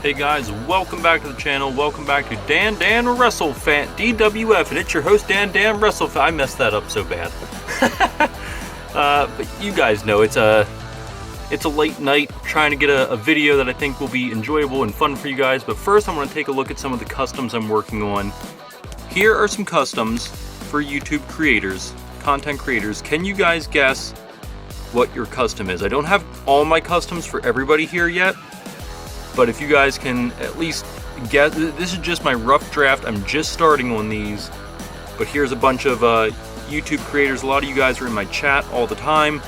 Hey guys, welcome back to the channel. Welcome back to Dan WrestleFan DWF, and it's your host Dan WrestleFan. I messed that up so bad. But you guys know it's a late night trying to get a video that I think will be enjoyable and fun for you guys. But first, I'm going to take a look at some of the customs I'm working on. Here are some customs for YouTube creators, content creators. Can you guys guess what your custom is? I don't have all my customs for everybody here yet. But if you guys can at least guess, this is just my rough draft. I'm just starting on these. But here's a bunch of YouTube creators. A lot of you guys are in my chat all the time.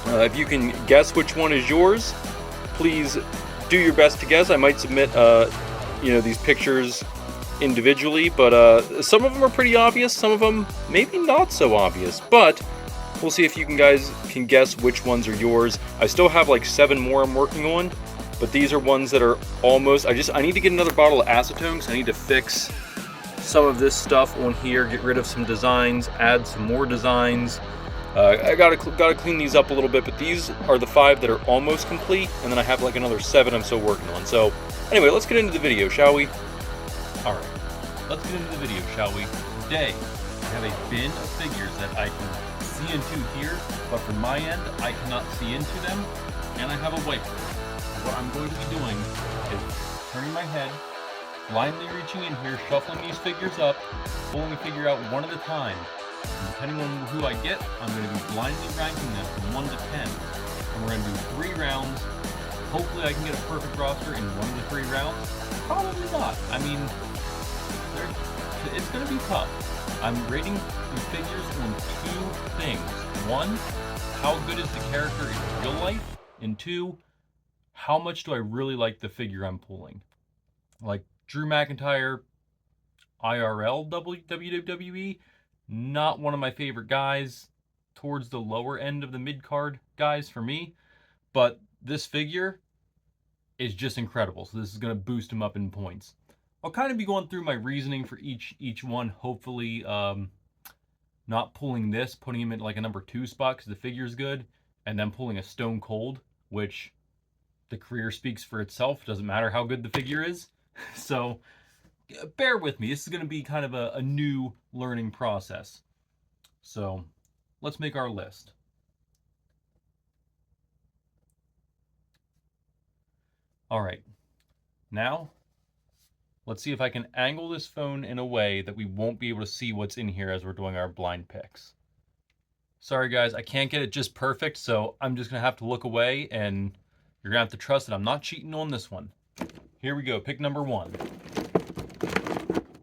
If you can guess which one is yours, please do your best to guess. I might submit, these pictures individually, but some of them are pretty obvious. Some of them maybe not so obvious. But we'll see if you guys can guess which ones are yours. I still have like 7 more I'm working on. But these are ones that are almost, I need to get another bottle of acetone because I need to fix some of this stuff on here, get rid of some designs, add some more designs. I gotta clean these up a little bit, but these are the 5 that are almost complete, and then I have like another 7 I'm still working on. So anyway, let's get into the video, shall we? All right, let's get into the video, shall we? Today, I have a bin of figures that I can see into here, but from my end, I cannot see into them, and I have a whiteboard. What I'm going to be doing is turning my head, blindly reaching in here, shuffling these figures up, pulling a figure out one at a time. And depending on who I get, I'm going to be blindly ranking them from 1 to 10. And we're going to do 3 rounds. Hopefully I can get a perfect roster in 1 of the 3 rounds. Probably not. I mean, it's going to be tough. I'm rating the figures on 2 things. 1, how good is the character in real life? And 2, how much do I really like the figure I'm pulling? Like Drew McIntyre, IRL WWE, not one of my favorite guys, towards the lower end of the mid-card guys for me, but this figure is just incredible, so this is going to boost him up in points. I'll kind of be going through my reasoning for each one, hopefully not pulling this, putting him in like a number 2 spot because the figure's good, and then pulling a Stone Cold, which the career speaks for itself. Doesn't matter how good the figure is. So bear with me. This is going to be kind of a new learning process. So let's make our list. All right. Now, let's see if I can angle this phone in a way that we won't be able to see what's in here as we're doing our blind picks. Sorry, guys. I can't get it just perfect, so I'm just going to have to look away, and you're going to have to trust that I'm not cheating on this one. Here we go. Pick number 1.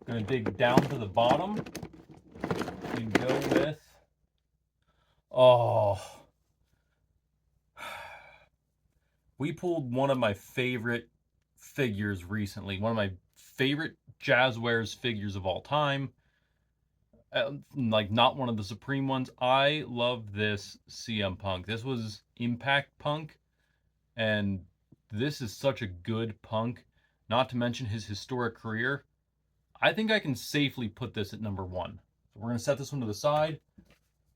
Going to dig down to the bottom and go with... Oh. We pulled one of my favorite figures recently. One of my favorite Jazzwares figures of all time. Like, not one of the Supreme ones. I love this CM Punk. This was Impact Punk. And this is such a good Punk, not to mention his historic career. I think I can safely put this at number 1. So we're going to set this one to the side.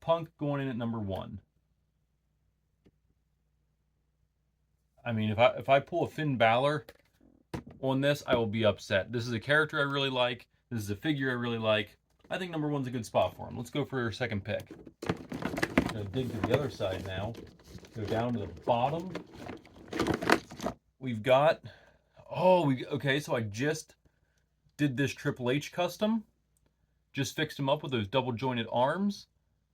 Punk going in at number 1. I mean, if I pull a Finn Balor on this, I will be upset. This is a character I really like. This is a figure I really like. I think number 1's a good spot for him. Let's go for our second pick. I'm going to dig to the other side now. Go down to the bottom. We've got, okay, so I just did this Triple H custom. Just fixed him up with those double jointed arms.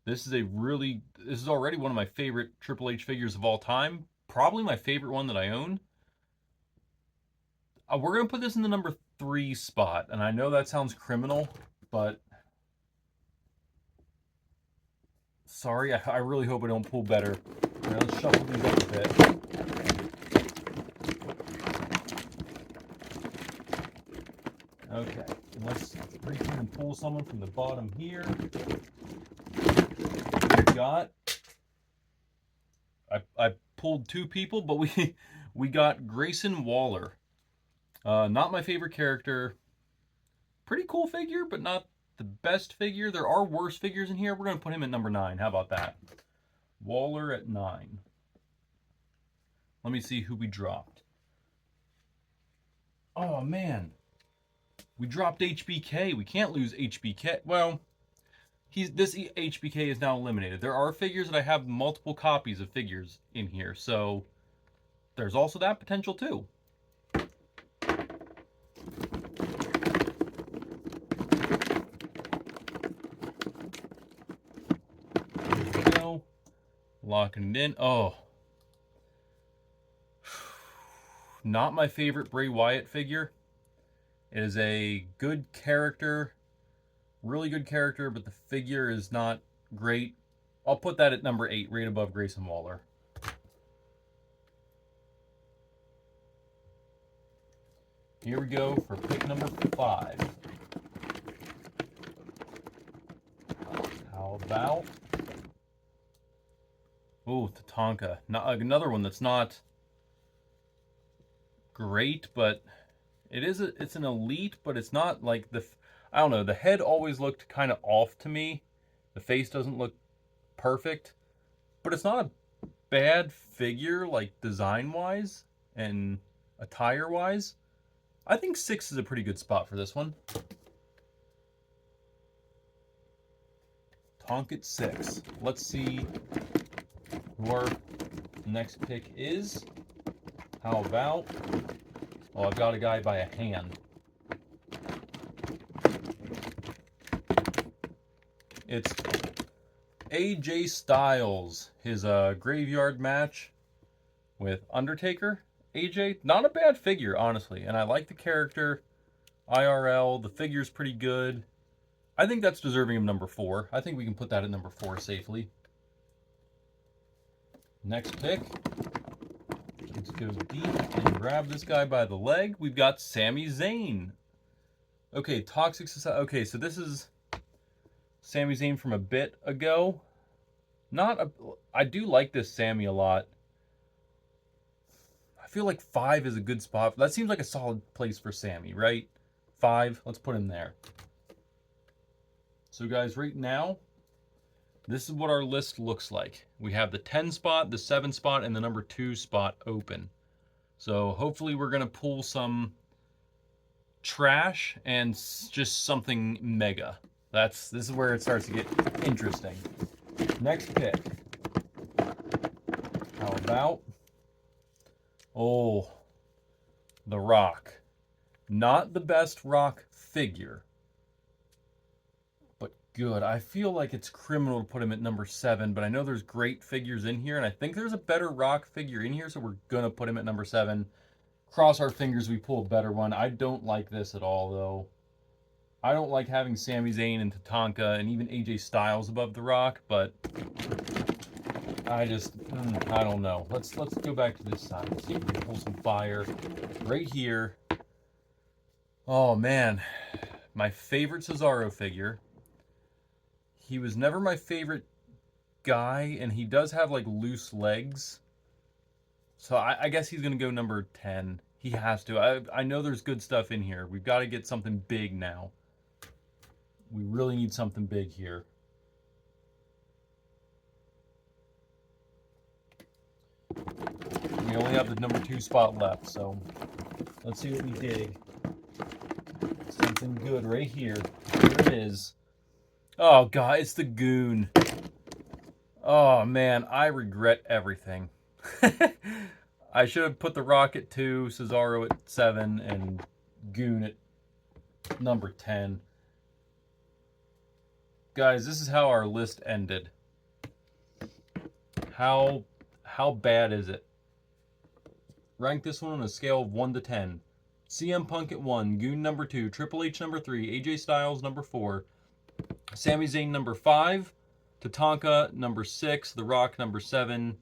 This is already one of my favorite Triple H figures of all time. Probably my favorite one that I own. We're going to put this in the number 3 spot. And I know that sounds criminal, but sorry, I really hope I don't pull better. All right, let's shuffle these up a bit. Okay, let's reach in and pull someone from the bottom here. I pulled 2 people, but we got Grayson Waller. Not my favorite character. Pretty cool figure, but not the best figure. There are worse figures in here. We're going to put him at number 9. How about that? Waller at 9. Let me see who we dropped. Oh, man. We dropped HBK. We can't lose HBK. Well, this HBK is now eliminated. There are figures that I have multiple copies of figures in here, so there's also that potential too. There we go. Locking it in. Oh. Not my favorite Bray Wyatt figure. It is a good character, really good character, but the figure is not great. I'll put that at number 8, right above Grayson Waller. Here we go for pick number 5. How about... Oh, Tatanka. Another one that's not great, but it's an elite, but it's not like I don't know, the head always looked kind of off to me. The face doesn't look perfect, but it's not a bad figure, like design-wise and attire-wise. I think 6 is a pretty good spot for this one. Tonk at 6. Let's see who our next pick is. How about... Oh, I've got a guy by a hand. It's AJ Styles, his graveyard match with Undertaker. AJ, not a bad figure, honestly, and I like the character. IRL, the figure's pretty good. I think that's deserving of number 4. I think we can put that at number 4 safely. Next pick. Let's go deep and grab this guy by the leg. We've got Sami Zayn. Okay, Toxic Society. Okay, so this is Sami Zayn from a bit ago. I do like this Sami a lot. I feel like 5 is a good spot. That seems like a solid place for Sami, right? 5, let's put him there. So guys, right now, this is what our list looks like. We have the 10 spot, the 7 spot, and the number 2 spot open. So hopefully we're gonna pull some trash and just something mega. This is where it starts to get interesting. Next pick. How about... Oh, The Rock. Not the best Rock figure, but good. I feel like it's criminal to put him at number 7, but I know there's great figures in here, and I think there's a better Rock figure in here, so we're gonna put him at number 7. Cross our fingers we pull a better one. I don't like this at all, though. I don't like having Sami Zayn and Tatanka and even AJ Styles above The Rock, but I don't know. Let's go back to this side. Let's see if we can pull some fire right here. Oh man, my favorite Cesaro figure. He was never my favorite guy, and he does have like loose legs. So I guess he's gonna go number 10. He has to. I know there's good stuff in here. We've got to get something big now. We really need something big here. We only have the number 2 spot left, so let's see what we dig. Something good right here. Here it is. Oh god, it's the Goon. Oh man, I regret everything. I should have put The Rock at 2, Cesaro at 7, and Goon at number 10. Guys, this is how our list ended. How bad is it? Rank this one on a scale of 1 to 10. CM Punk at 1, Goon number 2, Triple H number 3, AJ Styles number 4, Sami Zayn number 5, Tatanka number 6, The Rock number 7.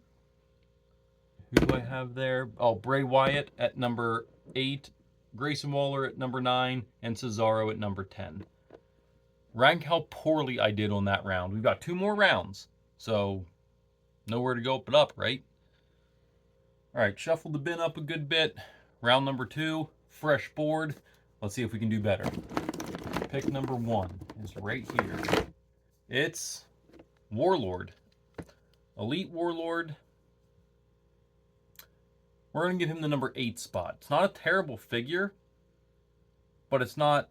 Who do I have there? Oh, Bray Wyatt at number 8, Grayson Waller at number 9, and Cesaro at number 10. Rank how poorly I did on that round. We've got 2 more rounds, so nowhere to go but up, right? All right, shuffle the bin up a good bit. Round number 2, fresh board. Let's see if we can do better. Pick number 1 is right here. It's Warlord. Elite Warlord. We're going to give him the number 8 spot. It's not a terrible figure. but it's not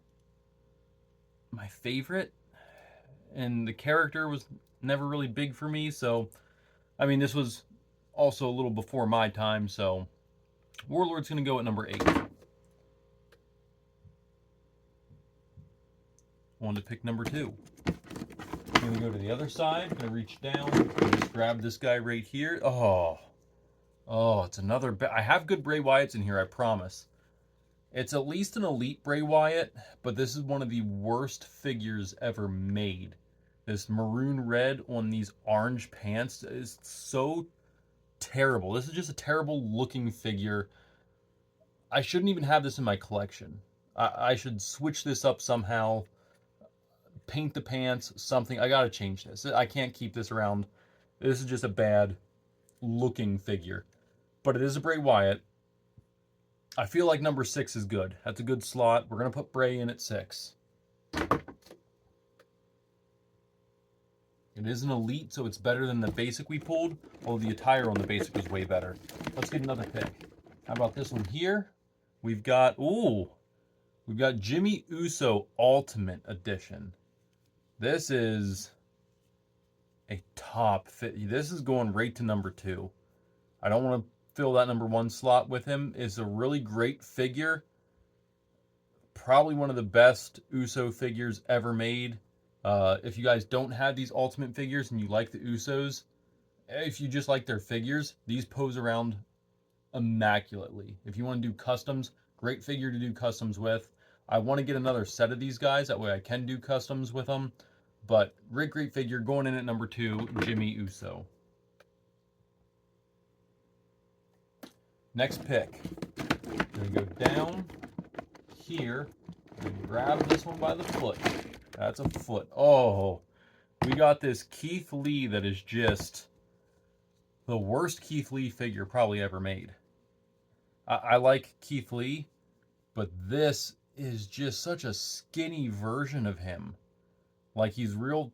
my favorite. And the character was never really big for me, so I mean, this was also a little before my time, so Warlord's going to go at number 8. Wanted to pick number 2. I'm going to go to the other side. I'm going to reach down and just grab this guy right here. Oh, it's another... I have good Bray Wyatts in here, I promise. It's at least an elite Bray Wyatt, but this is one of the worst figures ever made. This maroon red on these orange pants is so terrible. This is just a terrible looking figure. I shouldn't even have this in my collection. I should switch this up somehow. Paint the pants, something. I gotta change this. I can't keep this around. This is just a bad looking figure. But it is a Bray Wyatt. I feel like number 6 is good. That's a good slot. We're gonna put Bray in at 6. It is an elite, so it's better than the basic we pulled, although the attire on the basic was way better. Let's get another pick. How about this one here? We've got Jimmy Uso Ultimate Edition. This is a top fit. This is going right to number 2. I don't want to fill that number 1 slot with him. It's a really great figure. Probably one of the best Uso figures ever made. If you guys don't have these Ultimate figures and you like the Usos, if you just like their figures, these pose around immaculately. If you want to do customs, great figure to do customs with. I want to get another set of these guys, that way I can do customs with them. But great figure. Going in at number 2, Jimmy Uso. Next pick. I'm going to go down here and grab this one by the foot. That's a foot. Oh, we got this Keith Lee that is just the worst Keith Lee figure probably ever made. I like Keith Lee, but this is just such a skinny version of him. Like, he's real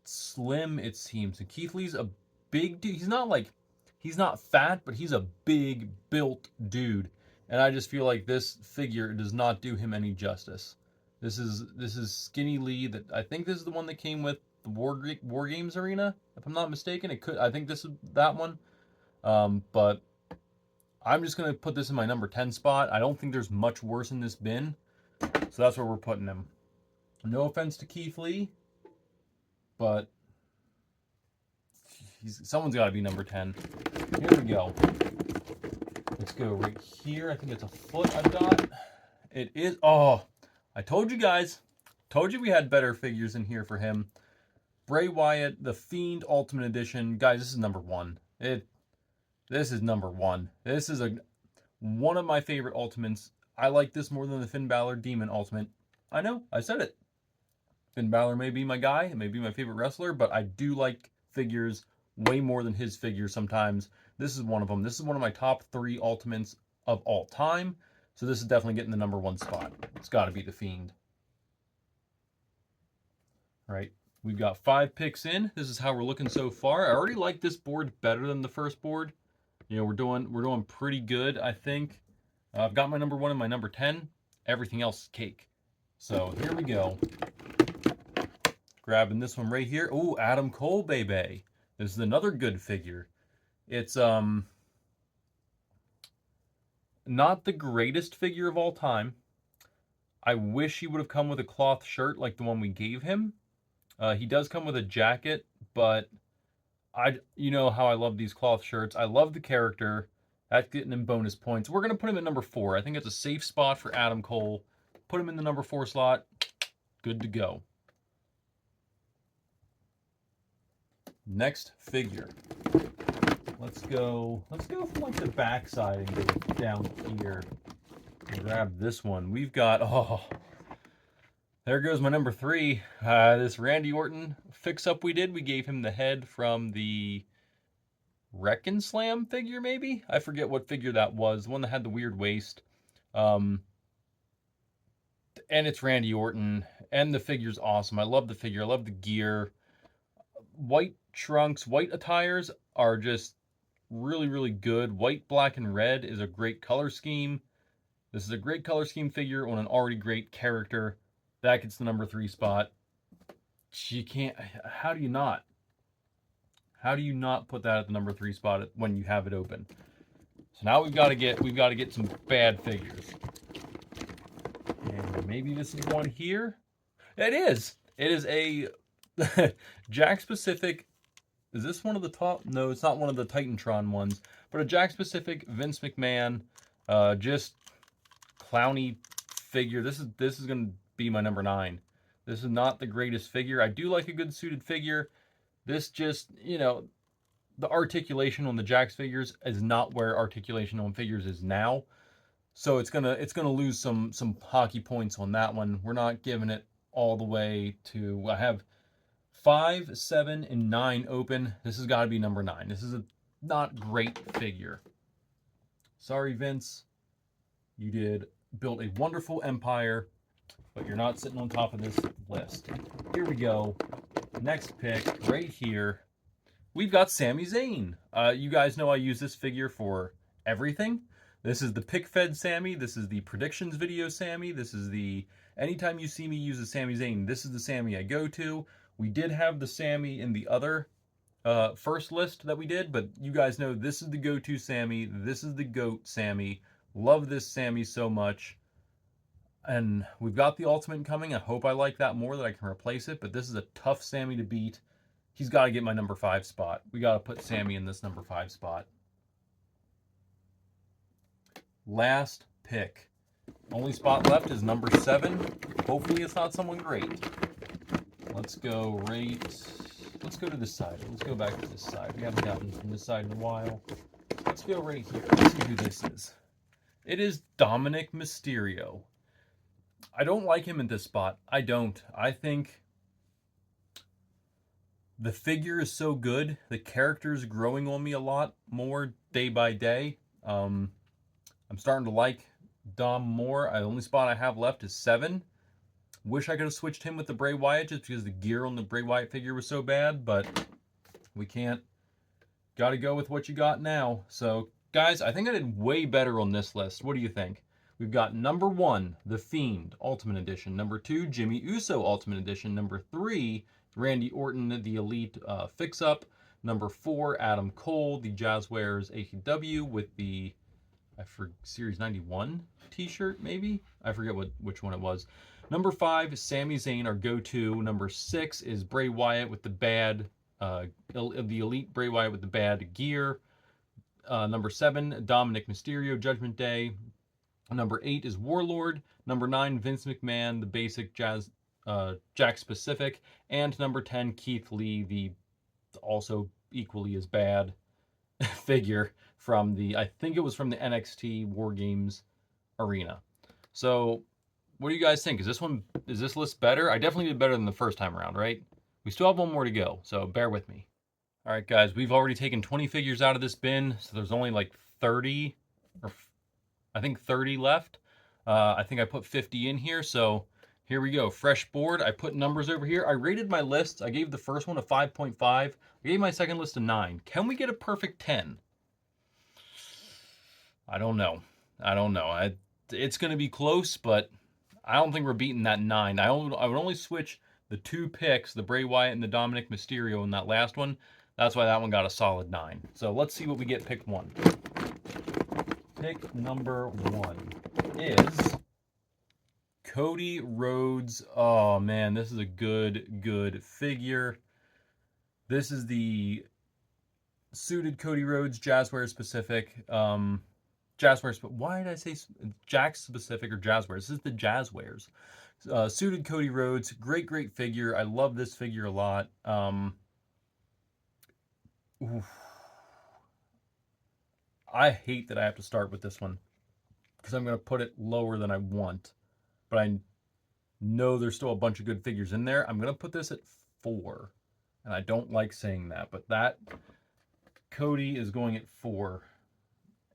slim, it seems. And Keith Lee's a big dude. He's not fat, but he's a big built dude. And I just feel like this figure does not do him any justice. This is Skinny Lee. That I think this is the one that came with the War Games arena, if I'm not mistaken. I think this is that one. But I'm just gonna put this in my number 10 spot. I don't think there's much worse in this bin, so that's where we're putting him. No offense to Keith Lee, but someone's got to be number 10. Here we go. Let's go right here. I think it's a foot I've got. It is. Oh, I told you guys. Told you we had better figures in here for him. Bray Wyatt, The Fiend Ultimate Edition. Guys, this is number 1. This is number 1. This is one of my favorite Ultimates. I like this more than the Finn Balor Demon Ultimate. I know, I said it. Finn Balor may be my guy, it may be my favorite wrestler, but I do like figures way more than his figures sometimes. This is one of them. This is one of my top 3 Ultimates of all time. So this is definitely getting the number 1 spot. It's got to be The Fiend. All right, we've got 5 picks in. This is how we're looking so far. I already like this board better than the first board. You know, we're doing pretty good, I think. I've got my number 1 and my number 10. Everything else is cake. So here we go. Grabbing this one right here. Oh, Adam Cole, baby. This is another good figure. It's not the greatest figure of all time. I wish he would have come with a cloth shirt like the one we gave him. He does come with a jacket, but you know how I love these cloth shirts. I love the character. That's getting him bonus points. We're going to put him at number 4. I think it's a safe spot for Adam Cole. Put him in the number 4 slot. Good to go. Next figure. Let's go from like the back side and go down here and grab this one. We've got, there goes my number 3. This Randy Orton fix-up we did. We gave him the head from the Wreck and Slam figure, maybe? I forget what figure that was. The one that had the weird waist. And it's Randy Orton. And the figure's awesome. I love the figure. I love the gear. White trunks, white attires are just really, really good. White, black, and red is a great color scheme. This is a great color scheme figure on an already great character. That gets the number 3 spot. You can't, how do you not? How do you not put that at the number 3 spot when you have it open? So now we've got to get some bad figures. And maybe this is one here. It is. It is a Jack Pacific. Is this one of the top? No, it's not one of the Titantron ones, but a Jack Pacific Vince McMahon, just clowny figure. This is going to be my number 9. This is not the greatest figure. I do like a good suited figure. This just, you know, the articulation on the Jax figures is not where articulation on figures is now. So it's gonna lose some hockey points on that one. We're not giving it all the way to. I have 5, 7, and 9 open. This has got to be number 9. This is a not great figure. Sorry, Vince. You did build a wonderful empire, but you're not sitting on top of this list. Here we go. Next pick right here. We've got Sami Zayn. You guys know I use this figure for everything. This is the pick fed Sami. This is the predictions video Sami. This is the anytime you see me use a Sami Zayn, this is the Sami I go to. We did have the Sami in the other first list that we did, but you guys know this is the go-to Sami. This is the GOAT Sami. Love this Sami so much. And we've got the Ultimate coming. I hope I like that more, that I can replace it, but this is a tough Sami to beat. He's got to get my number 5 spot. We got to put Sami in this number 5 spot. Last pick. Only spot left is number 7. Hopefully it's not someone great. Let's go let's go to this side. Let's go back to this side. We haven't gotten from this side in a while. Let's go right here. Let's see who this is. It is Dominic Mysterio. I don't like him in this spot. I don't. I think the figure is so good. The character is growing on me a lot more day by day. I'm starting to like Dom more. The only spot I have left is 7. Wish I could have switched him with the Bray Wyatt just because the gear on the Bray Wyatt figure was so bad, but we can't. Got to go with what you got now. So, guys, I think I did way better on this list. What do you think? We've got number 1, The Fiend, Ultimate Edition. Number 2, Jimmy Uso, Ultimate Edition. Number 3, Randy Orton, the Elite Fix-Up. Number 4, Adam Cole, the Jazzwares AEW with the Series 91 t-shirt, maybe? I forget which one it was. Number 5, Sami Zayn, our go-to. Number 6 is Bray Wyatt with the bad, the Elite Bray Wyatt with the bad gear. Number 7, Dominic Mysterio, Judgment Day. Number 8 is Warlord. Number 9, Vince McMahon, the basic Jack Pacific. And number 10, Keith Lee, the also equally as bad figure from I think it was from the NXT War Games arena. So, what do you guys think? Is this list better? I definitely did better than the first time around, right? We still have one more to go, so bear with me. All right, guys, we've already taken 20 figures out of this bin, so there's only like 30, or I think 30 left. I think I put 50 in here, so here we go. Fresh board. I put numbers over here. I rated my lists. I gave the first one a 5.5. I gave my second list a 9. Can we get a perfect 10? I don't know. It's going to be close, but I don't think we're beating that 9. I would only switch the 2 picks, the Bray Wyatt and the Dominic Mysterio in that last one. That's why that one got a solid 9. So let's see what we get pick 1. Pick number 1 is Cody Rhodes. Oh man, this is a good figure. This is the suited Cody Rhodes, Jazzwares Pacific. Jazzwares, but why did I say Jack's Pacific or Jazzwares? This is the Jazzwares. Suited Cody Rhodes, great figure. I love this figure a lot. I hate that I have to start with this one because I'm going to put it lower than I want, but I know there's still a bunch of good figures in there. I'm going to put this at 4, and I don't like saying that, but that Cody is going at 4,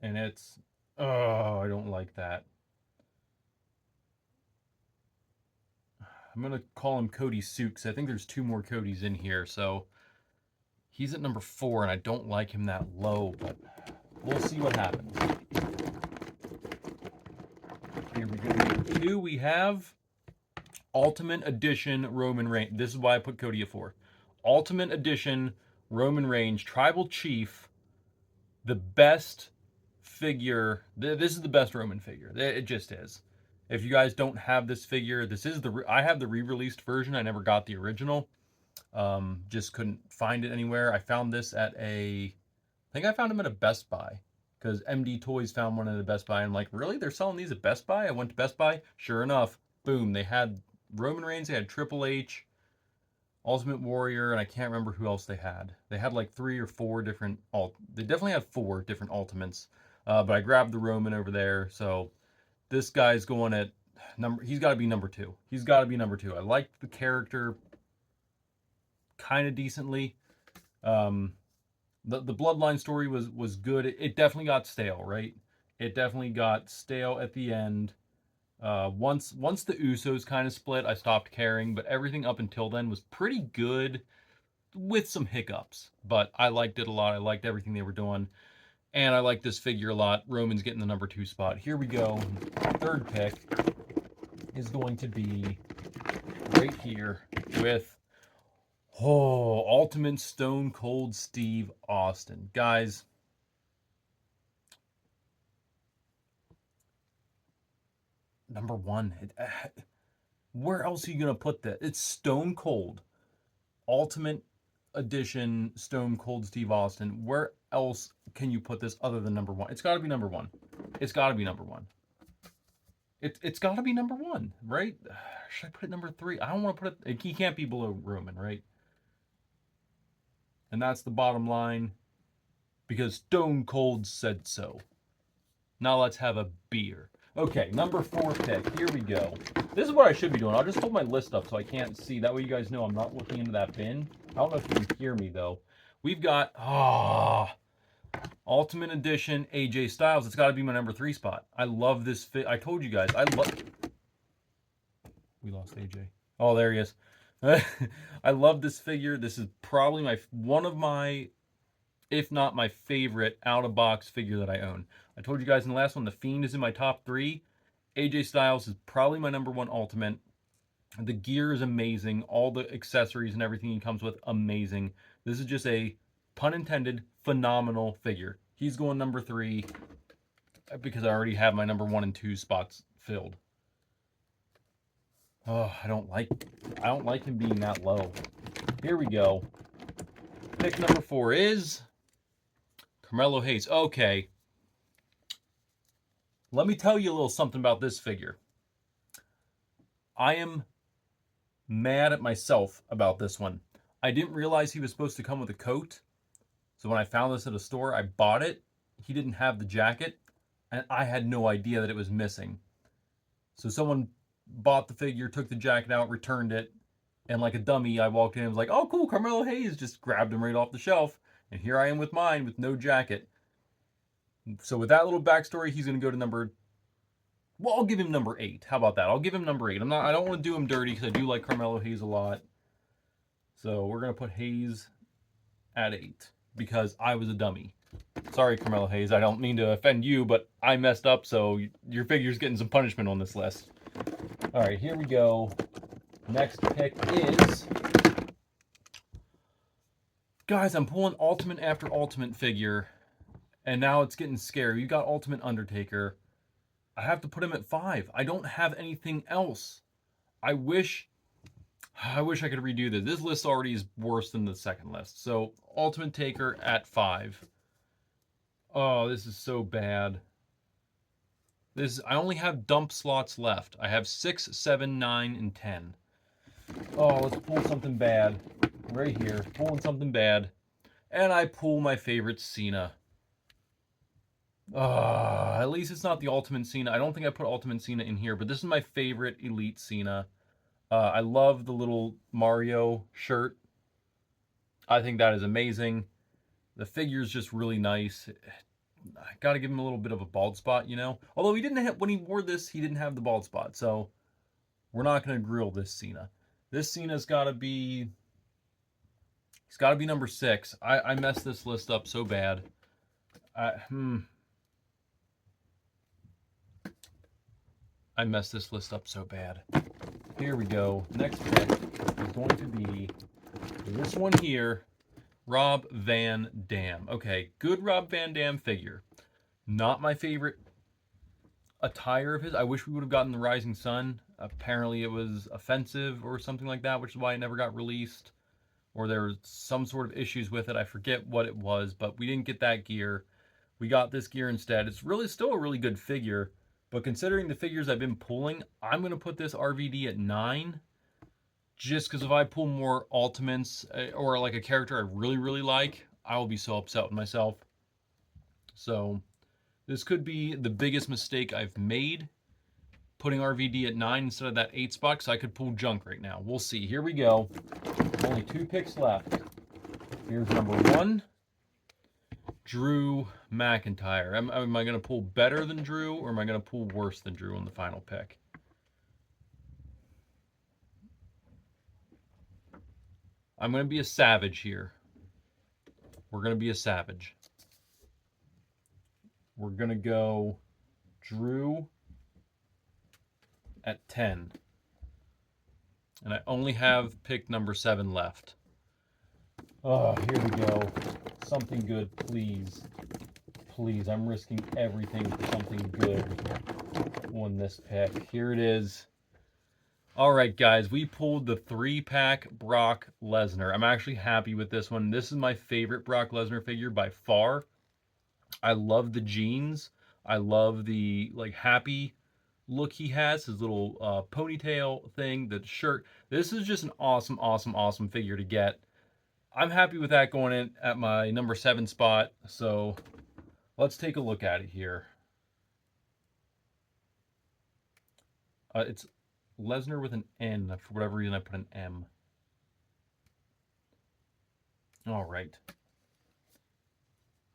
and it's, oh, I don't like that. I'm going to call him Cody Sukes. I think there's 2 more Codys in here, so he's at number 4, and I don't like him that low, but we'll see what happens. Here we go. Number 2, we have Ultimate Edition Roman Reigns. This is why I put Cody at 4. Ultimate Edition Roman Reigns Tribal Chief. The best figure. This is the best Roman figure. It just is. If you guys don't have this figure, this is I have the re-released version. I never got the original. Just couldn't find it anywhere. I found this at I think I found them at a Best Buy, because MD Toys found one at a Best Buy. I'm like, really? They're selling these at Best Buy? I went to Best Buy. Sure enough, boom. They had Roman Reigns. They had Triple H, Ultimate Warrior, and I can't remember who else they had. They had like 3 or 4 different they definitely had 4 different Ultimates. But I grabbed the Roman over there. So this guy's going at he's got to be number 2. He's got to be number 2. I liked the character kind of decently. The Bloodline story was good. It definitely got stale, right? It definitely got stale at the end. Once the Usos kind of split, I stopped caring, but everything up until then was pretty good with some hiccups. But I liked it a lot. I liked everything they were doing. And I like this figure a lot. Roman's getting the number 2 spot. Here we go. Third pick is going to be right here with Ultimate Stone Cold Steve Austin. Guys, number 1. Where else are you going to put that? It's Stone Cold. Ultimate Edition Stone Cold Steve Austin. Where else can you put this other than number 1? It's got to be number 1. It's got to be number 1. It's got to be number 1, right? Should I put it number 3? I don't want to put it... He can't be below Roman, right? And that's the bottom line, because Stone Cold said so. Now let's have a beer. Okay, number 4 pick. Here we go. This is what I should be doing. I'll just hold my list up so I can't see. That way you guys know I'm not looking into that bin. I don't know if you can hear me, though. We've got Ultimate Edition AJ Styles. It's got to be my number 3 spot. I love this fit. I told you guys. We lost AJ. Oh, there he is. I love this figure. This is probably one of my, if not my favorite out-of-box figure that I own. I told you guys in the last one, The Fiend is in my top 3. AJ Styles is probably my number 1 Ultimate. The gear is amazing. All the accessories and everything he comes with, amazing. This is just a, pun intended, phenomenal figure. He's going number 3 because I already have my number 1 and 2 spots filled. Oh, I don't like him being that low. Here we go. Pick number 4 is Carmelo Hayes. Okay. Let me tell you a little something about this figure. I am mad at myself about this one. I didn't realize he was supposed to come with a coat. So when I found this at a store, I bought it. He didn't have the jacket, and I had no idea that it was missing. So someone bought the figure, took the jacket out, returned it, and like a dummy, I walked in and was like, oh, cool, Carmelo Hayes. Just grabbed him right off the shelf, and here I am with mine with no jacket. So with that little backstory, he's going to go to number... Well, I'll give him number 8. How about that? I'll give him number 8. I don't want to do him dirty because I do like Carmelo Hayes a lot. So we're going to put Hayes at 8 because I was a dummy. Sorry, Carmelo Hayes. I don't mean to offend you, but I messed up, so your figure's getting some punishment on this list. All right, here we go. Next pick is... Guys, I'm pulling Ultimate after Ultimate figure, and now it's getting scary. You got Ultimate Undertaker. I have to put him at 5. I don't have anything else. I wish I could redo this. This list already is worse than the second list. So, Ultimate Taker at 5. Oh, this is so bad. I only have dump slots left. I have 6, 7, 9, and 10. Oh, let's pull something bad. Right here. Pulling something bad. And I pull my favorite Cena. At least it's not the Ultimate Cena. I don't think I put Ultimate Cena in here, but this is my favorite Elite Cena. I love the little Mario shirt. I think that is amazing. The figure's just really nice. I gotta give him a little bit of a bald spot, you know? Although he didn't have, when he wore this, he didn't have the bald spot, so we're not gonna grill this Cena. This Cena's gotta be... He's gotta be number 6. I messed this list up so bad. I messed this list up so bad. Here we go. Next pick is going to be this one here, Rob Van Dam. Okay, good Rob Van Dam figure. Not my favorite attire of his. I wish we would have gotten the Rising Sun. Apparently it was offensive or something like that, which is why it never got released. Or there was some sort of issues with it. I forget what it was, but we didn't get that gear. We got this gear instead. It's really still a really good figure, but considering the figures I've been pulling, I'm going to put this RVD at 9. Just because if I pull more Ultimates or like a character I really, really like, I will be so upset with myself. So this could be the biggest mistake I've made, putting RVD at 9 instead of that 8 spot, because I could pull junk right now. We'll see. Here we go. Only 2 picks left. Here's number 1, Drew McIntyre. Am I going to pull better than Drew, or am I going to pull worse than Drew on the final pick? I'm going to be a savage here. We're going to be a savage. We're going to go Drew at 10. And I only have pick number 7 left. Oh, here we go. Something good, please. Please, I'm risking everything for something good on this pick. Here it is. All right, guys, we pulled the 3-pack Brock Lesnar. I'm actually happy with this one. This is my favorite Brock Lesnar figure by far. I love the jeans. I love the happy look he has, his little ponytail thing, the shirt. This is just an awesome, awesome, awesome figure to get. I'm happy with that going in at my number 7 spot. So let's take a look at it here. It's Lesnar with an N. For whatever reason, I put an M. All right.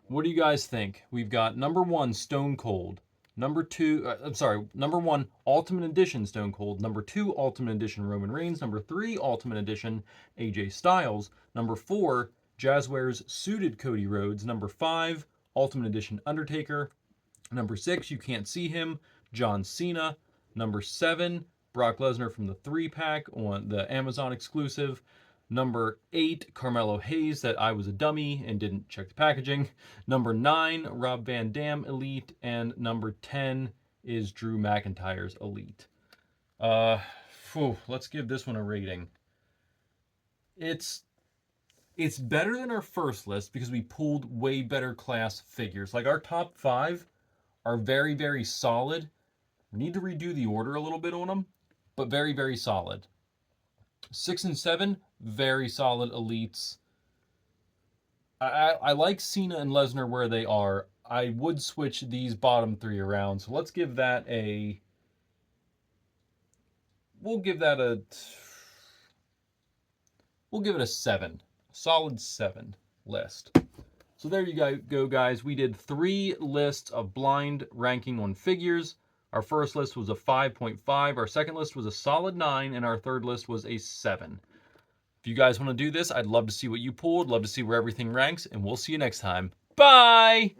What do you guys think? We've got number 1, Stone Cold. Number 1, Ultimate Edition Stone Cold. Number 2, Ultimate Edition Roman Reigns. Number 3, Ultimate Edition AJ Styles. Number 4, Jazzwares Suited Cody Rhodes. Number 5, Ultimate Edition Undertaker. Number 6, you can't see him, John Cena. Number 7, Brock Lesnar from the 3-pack on the Amazon exclusive. Number 8, Carmelo Hayes, that I was a dummy and didn't check the packaging. Number 9, Rob Van Dam Elite. And number 10 is Drew McIntyre's Elite. Let's give this one a rating. It's better than our first list because we pulled way better class figures. Like, our top 5 are very, very solid. We need to redo the order a little bit on them, but very, very solid. 6 and 7, very solid elites. I like Cena and Lesnar where they are. I would switch these bottom 3 around. So let's give that a... We'll give it a 7. Solid 7 list. So there you go, guys. We did 3 lists of blind ranking on figures. Our first list was a 5.5. Our second list was a solid 9. And our third list was a 7. If you guys want to do this, I'd love to see what you pulled. Love to see where everything ranks. And we'll see you next time. Bye!